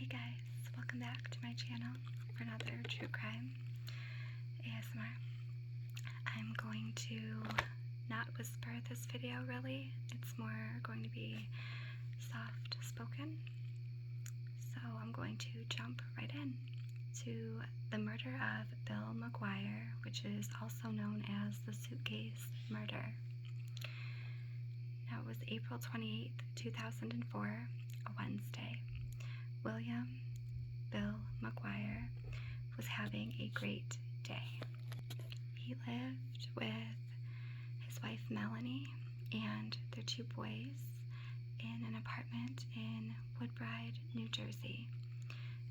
Hey guys, welcome back to my channel for another true crime ASMR. I'm going to not whisper this video really, it's more going to be soft spoken. So I'm going to jump right in to the murder of Bill McGuire, which is also known as the suitcase murder. Now it was April 28th, 2004, a Wednesday. William Bill McGuire was having a great day. He lived with his wife Melanie and their two boys in an apartment in Woodbride, New Jersey.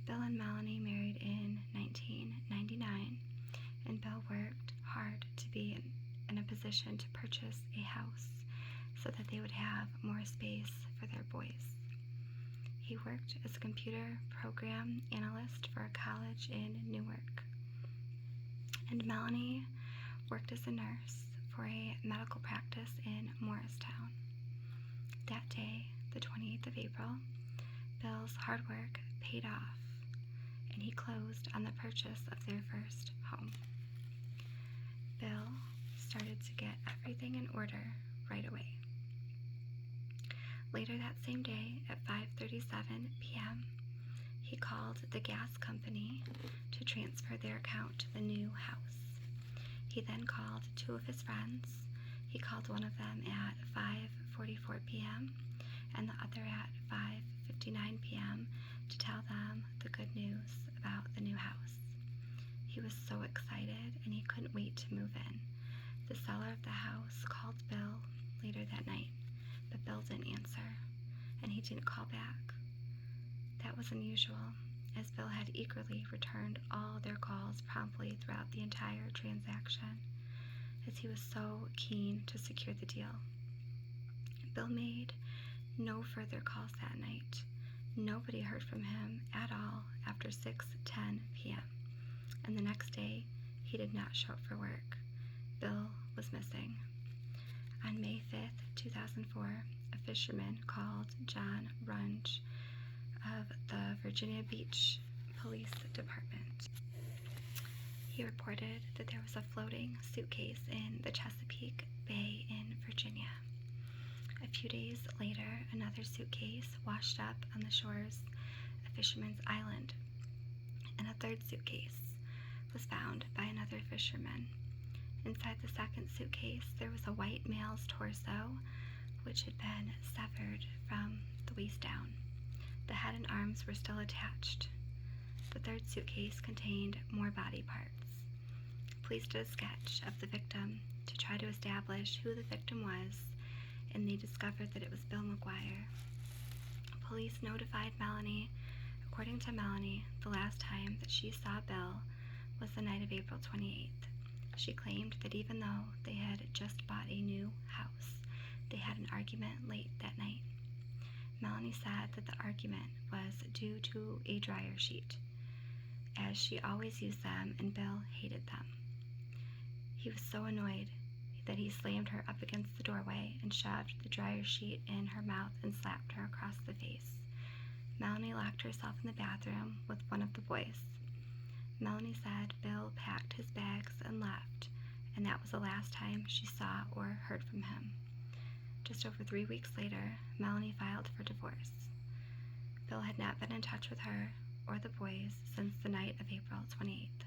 Bill and Melanie married in 1999, and Bill worked hard to be in a position to purchase a house so that they would have more space for their boys. He worked as a computer program analyst for a college in Newark. And Melanie worked as a nurse for a medical practice in Morristown. That day, the 28th of April, Bill's hard work paid off, and he closed on the purchase of their first home. Bill started to get everything in order right away. Later that same day, at 5:37 p.m., he called the gas company to transfer their account to the new house. He then called two of his friends. He called one of them at 5:44 p.m. and the other at 5:59 p.m. to tell them the good news about the new house. He was so excited and he couldn't wait to move in. The seller of the house called Bill later that night, but Bill didn't answer, and he didn't call back. That was unusual, as Bill had eagerly returned all their calls promptly throughout the entire transaction, as he was so keen to secure the deal. Bill made no further calls that night. Nobody heard from him at all after 6:10 p.m., and the next day, he did not show up for work. Bill was missing. On May 5th, 2004, a fisherman called John Runge of the Virginia Beach Police Department. He reported that there was a floating suitcase in the Chesapeake Bay in Virginia. A few days later, another suitcase washed up on the shores of Fisherman's Island, and a third suitcase was found by another fisherman. Inside the second suitcase, there was a white male's torso, which had been severed from the waist down. The head and arms were still attached. The third suitcase contained more body parts. Police did a sketch of the victim to try to establish who the victim was, and they discovered that it was Bill McGuire. Police notified Melanie. According to Melanie, the last time that she saw Bill was the night of April 28th. She claimed that even though they had just bought a new house, they had an argument late that night. Melanie said that the argument was due to a dryer sheet, as she always used them and Bill hated them. He was so annoyed that he slammed her up against the doorway and shoved the dryer sheet in her mouth and slapped her across the face. Melanie locked herself in the bathroom with one of the boys. Melanie said Bill packed his bags and left, and that was the last time she saw or heard from him. Just over 3 weeks later, Melanie filed for divorce. Bill had not been in touch with her or the boys since the night of April 28th,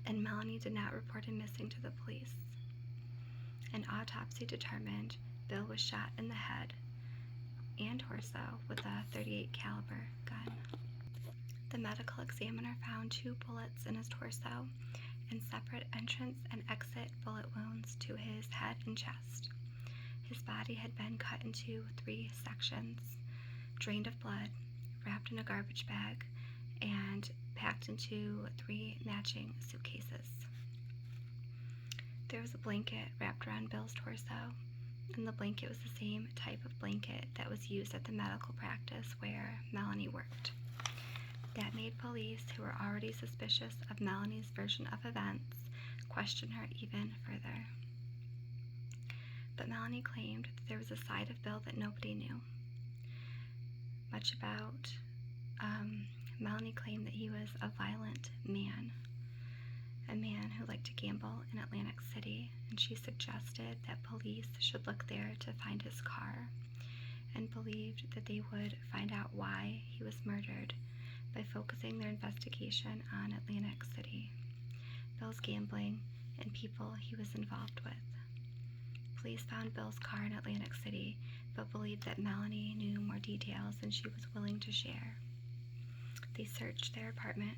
and Melanie did not report him missing to the police. An autopsy determined Bill was shot in the head and torso with a .38 caliber gun. The medical examiner found 2 bullets in his torso and separate entrance and exit bullet wounds to his head and chest. His body had been cut into 3 sections, drained of blood, wrapped in a garbage bag, and packed into 3 matching suitcases. There was a blanket wrapped around Bill's torso, and the blanket was the same type of blanket that was used at the medical practice where Melanie worked. That made police, who were already suspicious of Melanie's version of events, question her even further. But Melanie claimed that there was a side of Bill that nobody knew. Much about Melanie claimed that he was a violent man, a man who liked to gamble in Atlantic City, and she suggested that police should look there to find his car, and believed that they would find out why he was murdered by focusing their investigation on Atlantic City, Bill's gambling, and people he was involved with. Police found Bill's car in Atlantic City, but believed that Melanie knew more details than she was willing to share. They searched their apartment,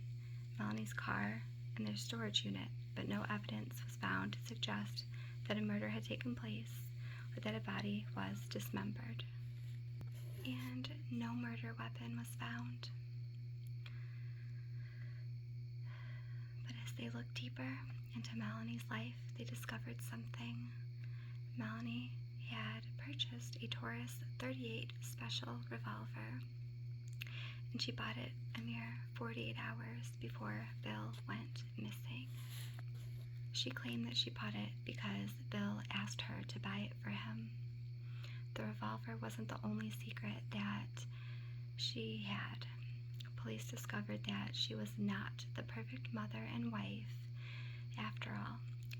Melanie's car, and their storage unit, but no evidence was found to suggest that a murder had taken place or that a body was dismembered. And no murder weapon was found. But as they looked deeper into Melanie's life, they discovered something. Melanie had purchased a Taurus 38 special revolver, and she bought it a mere 48 hours before Bill went missing. She claimed that she bought it because Bill asked her to buy it for him. The revolver wasn't the only secret that she had. Police discovered that she was not the perfect mother and wife. After all,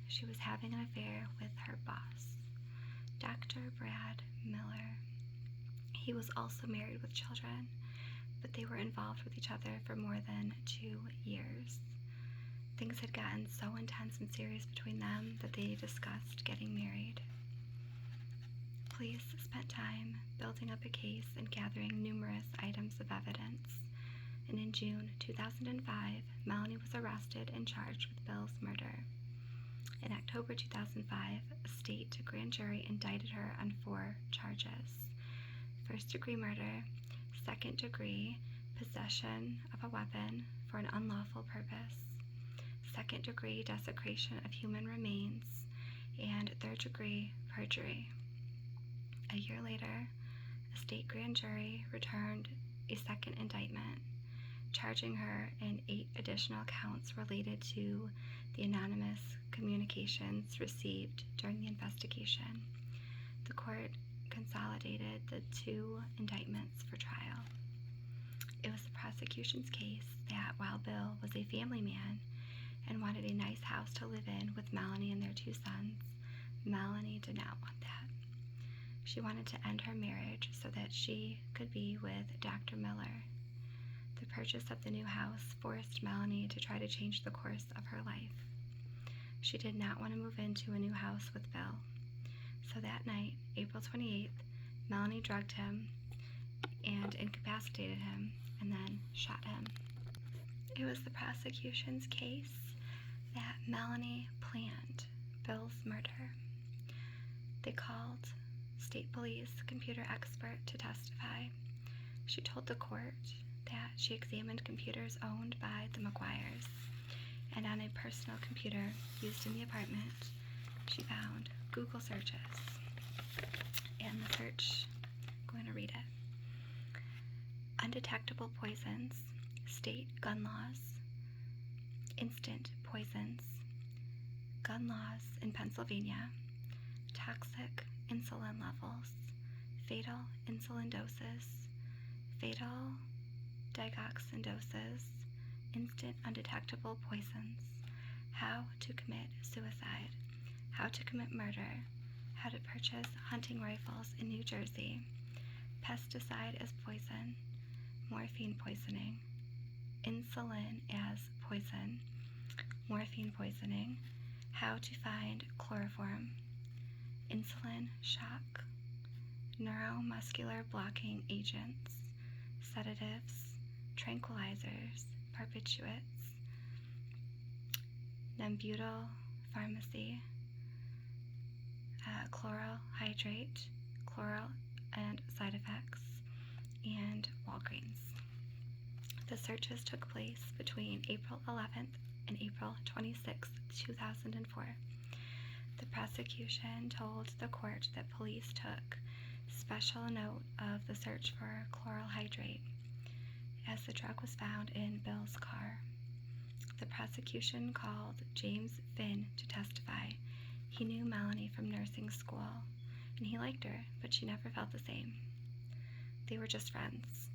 she was having an affair with her boss, Dr. Brad Miller. He was also married with children, but they were involved with each other for more than 2 years. Things had gotten so intense and serious between them that they discussed getting married. Police spent time building up a case and gathering numerous items of evidence, and in June 2005, Melanie was arrested and charged with Bill's murder. In October 2005, a state grand jury indicted her on 4 charges: first-degree murder, second-degree possession of a weapon for an unlawful purpose, second-degree desecration of human remains, and third-degree perjury. A year later, a state grand jury returned a second indictment, charging her in 8 additional counts related to the anonymous communications received during the investigation. The court consolidated the 2 indictments for trial. It was the prosecution's case that while Bill was a family man and wanted a nice house to live in with Melanie and their 2 sons, Melanie did not want that. She wanted to end her marriage so that she could be with Dr. Miller. The purchase of the new house forced Melanie to try to change the course of her life. She did not want to move into a new house with Bill. So that night, April 28th, Melanie drugged him and incapacitated him and then shot him. It was the prosecution's case that Melanie planned Bill's murder. They called state police computer expert to testify. She told the court that she examined computers owned by the Mcguires, and on a personal computer used in the apartment, she found Google searches. And the search, I'm going to read it: undetectable poisons, state gun laws, instant poisons, gun laws in Pennsylvania, toxic insulin levels, fatal insulin doses, fatal digoxin doses, instant undetectable poisons, how to commit suicide, how to commit murder, how to purchase hunting rifles in New Jersey, pesticide as poison, morphine poisoning, insulin as poison, morphine poisoning, how to find chloroform, insulin shock, neuromuscular blocking agents, sedatives, tranquilizers, barbiturates, nembutal pharmacy, chloral hydrate, chloral and side effects, and Walgreens. The searches took place between April 11th and April 26th, 2004. The prosecution told the court that police took special note of the search for chloral hydrate, as the drug was found in Bill's car. The prosecution called James Finn to testify. He knew Melanie from nursing school, and he liked her, but she never felt the same. They were just friends,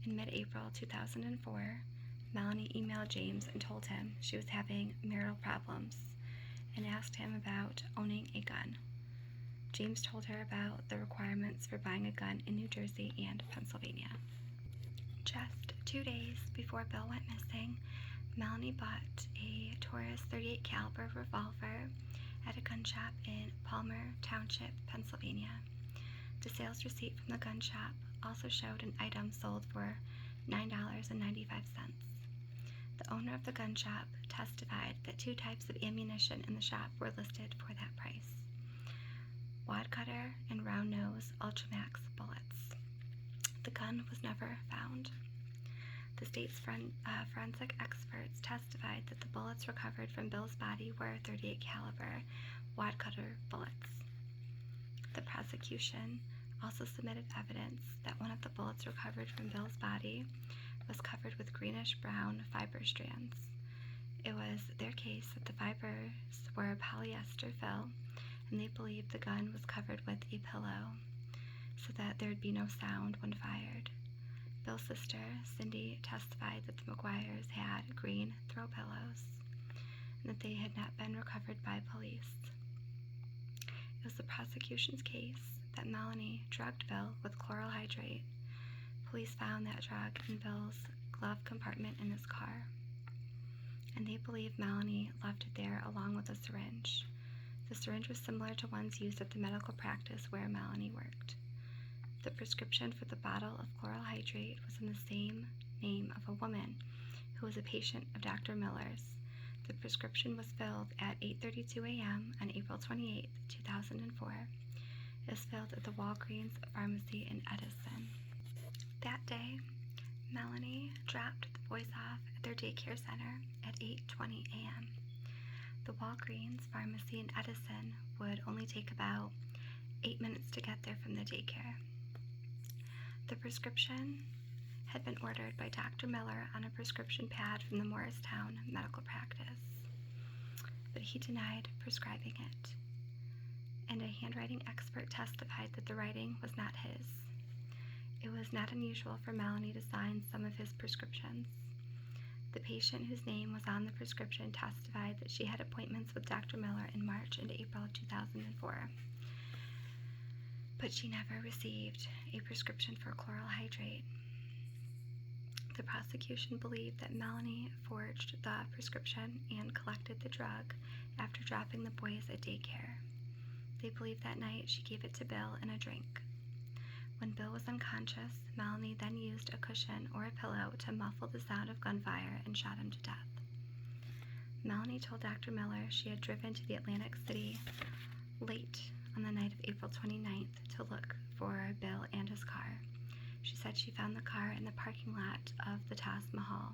In mid-April 2004, Melanie emailed James and told him she was having marital problems and asked him about owning a gun. James told her about the requirements for buying a gun in New Jersey and Pennsylvania. Just 2 days before Bill went missing, Melanie bought a Taurus .38 caliber revolver at a gun shop in Palmer Township, Pennsylvania. The sales receipt from the gun shop also showed an item sold for $9.95. The owner of the gun shop testified that 2 types of ammunition in the shop were listed for that price: wad cutter and round nose Ultramax bullets. The gun was never found. The state's forensic experts testified that the bullets recovered from Bill's body were .38 caliber wad cutter bullets. The prosecution also submitted evidence that one of the bullets recovered from Bill's body was covered with greenish-brown fiber strands. It was their case that the fibers were polyester fill, and they believed the gun was covered with a pillow so that there would be no sound when fired. Bill's sister, Cindy, testified that the McGuires had green throw pillows and that they had not been recovered by police. It was the prosecution's case that Melanie drugged Bill with chloral hydrate. Police found that drug in Bill's glove compartment in his car, and they believe Melanie left it there along with a syringe. The syringe was similar to ones used at the medical practice where Melanie worked. The prescription for the bottle of chloral hydrate was in the same name of a woman who was a patient of Dr. Miller's. The prescription was filled at 8:32 a.m. on April 28, 2004. It was filled at the Walgreens pharmacy in Edison. That day, Melanie dropped the boys off at their daycare center at 8:20 a.m. The Walgreens pharmacy in Edison would only take about 8 minutes to get there from the daycare. The prescription had been ordered by Dr. Miller on a prescription pad from the Morristown medical practice, but he denied prescribing it, and a handwriting expert testified that the writing was not his. It was not unusual for Melanie to sign some of his prescriptions. The patient whose name was on the prescription testified that she had appointments with Dr. Miller in March and April 2004, but she never received a prescription for chloral hydrate. The prosecution believed that Melanie forged the prescription and collected the drug after dropping the boys at daycare. They believed that night she gave it to Bill in a drink. When Bill was unconscious, Melanie then used a cushion or a pillow to muffle the sound of gunfire and shot him to death. Melanie told Dr. Miller she had driven to the Atlantic City late on the night of April 29th to look for Bill and his car. She said she found the car in the parking lot of the Taj Mahal,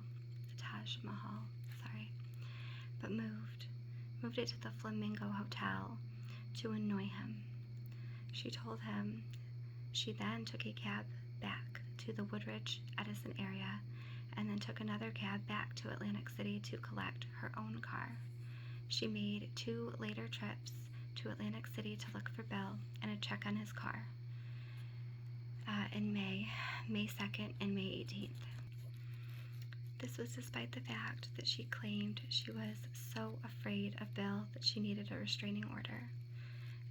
but moved it to the Flamingo Hotel to annoy him. She told him she then took a cab back to the Woodridge, Edison area, and then took another cab back to Atlantic City to collect her own car. She made 2 later trips to Atlantic City to look for Bill and to check on his car in May 2nd and May 18th. This was despite the fact that she claimed she was so afraid of Bill that she needed a restraining order.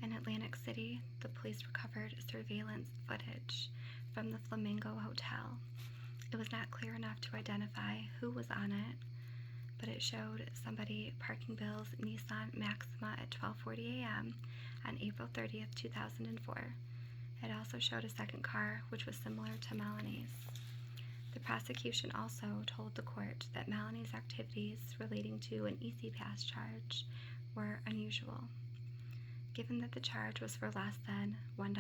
In Atlantic City, the police recovered surveillance footage from the Flamingo Hotel. It was not clear enough to identify who was on it, but it showed somebody parking Bill's Nissan Maxima at 12:40 a.m. on April 30th, 2004. It also showed a second car, which was similar to Melanie's. The prosecution also told the court that Melanie's activities relating to an E-ZPass charge were unusual, given that the charge was for less than $1.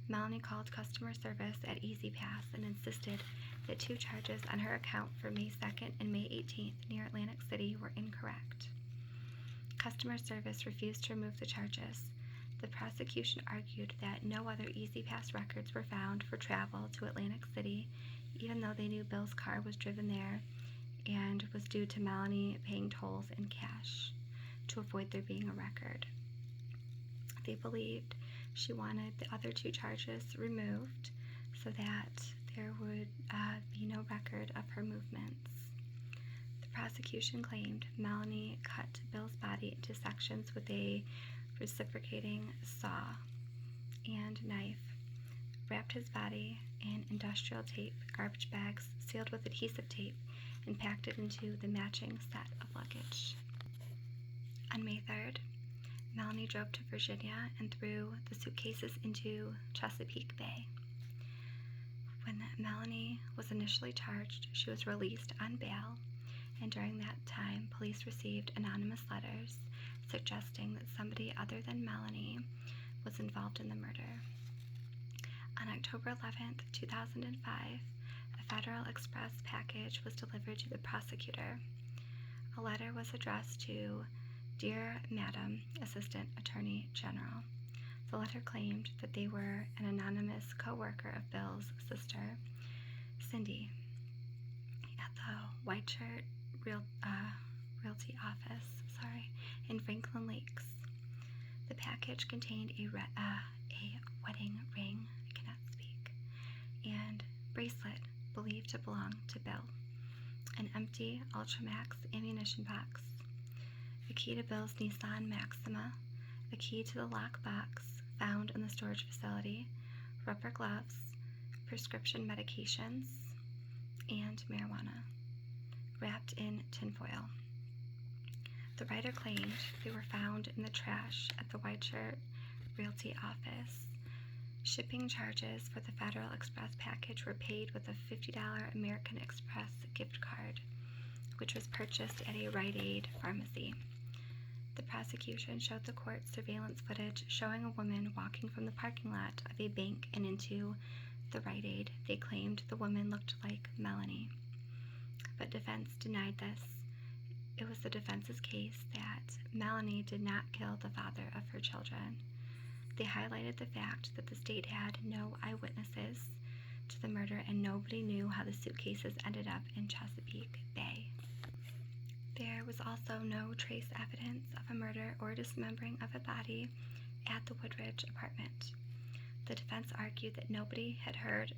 Melanie called customer service at E-ZPass and insisted that 2 charges on her account for May 2nd and May 18th near Atlantic City were incorrect. Customer service refused to remove the charges. The prosecution argued that no other E-ZPass records were found for travel to Atlantic City, even though they knew Bill's car was driven there and was due to Melanie paying tolls in cash to avoid there being a record. They believed she wanted the other 2 charges removed so that there would be no record of her movements. The prosecution claimed Melanie cut Bill's body into sections with a reciprocating saw and knife, wrapped his body in industrial tape garbage bags sealed with adhesive tape, and packed it into the matching set of luggage. On May 3rd, Melanie drove to Virginia and threw the suitcases into Chesapeake Bay. When Melanie was initially charged, she was released on bail, and during that time, police received anonymous letters suggesting that somebody other than Melanie was involved in the murder. On October 11th, 2005, a Federal Express package was delivered to the prosecutor. A letter was addressed to Dear Madam, Assistant Attorney General. The letter claimed that they were an anonymous co-worker of Bill's sister, Cindy, at the White Shirt Realty office, in Franklin Lakes. The package contained a wedding ring, and bracelet believed to belong to Bill, an empty Ultramax ammunition box, a key to Bill's Nissan Maxima, a key to the lockbox found in the storage facility, rubber gloves, prescription medications, and marijuana, wrapped in tinfoil. The writer claimed they were found in the trash at the White Shirt Realty office. Shipping charges for the Federal Express package were paid with a $50 American Express gift card, which was purchased at a Rite Aid pharmacy. The prosecution showed the court surveillance footage showing a woman walking from the parking lot of a bank and into the Rite Aid. They claimed the woman looked like Melanie, but defense denied this. It was the defense's case that Melanie did not kill the father of her children. They highlighted the fact that the state had no eyewitnesses to the murder and nobody knew how the suitcases ended up in Chesapeake Bay. There was also no trace evidence of a murder or dismembering of a body at the Woodridge apartment. The defense argued that nobody had heard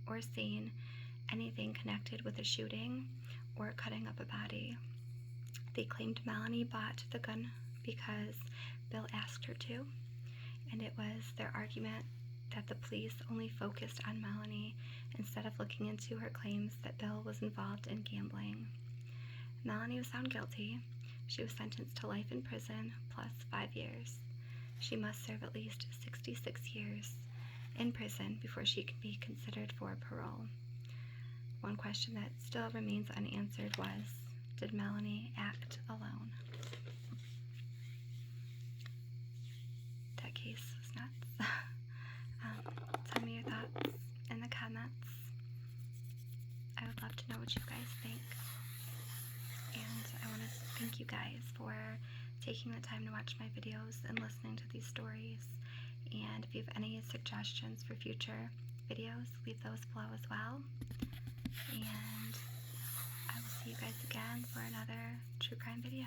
or seen anything connected with a shooting or cutting up a body. They claimed Melanie bought the gun because Bill asked her to, and it was their argument that the police only focused on Melanie instead of looking into her claims that Bill was involved in gambling. Melanie was found guilty. She was sentenced to life in prison plus 5 years. She must serve at least 66 years in prison before she can be considered for parole. One question that still remains unanswered was, did Melanie act alone? That case was nuts. Tell me your thoughts in the comments. I would love to know what you guys think. And I want to thank you guys for taking the time to watch my videos and listening to these stories. And if you have any suggestions for future videos, leave those below as well. And I will see you guys again for another true crime video.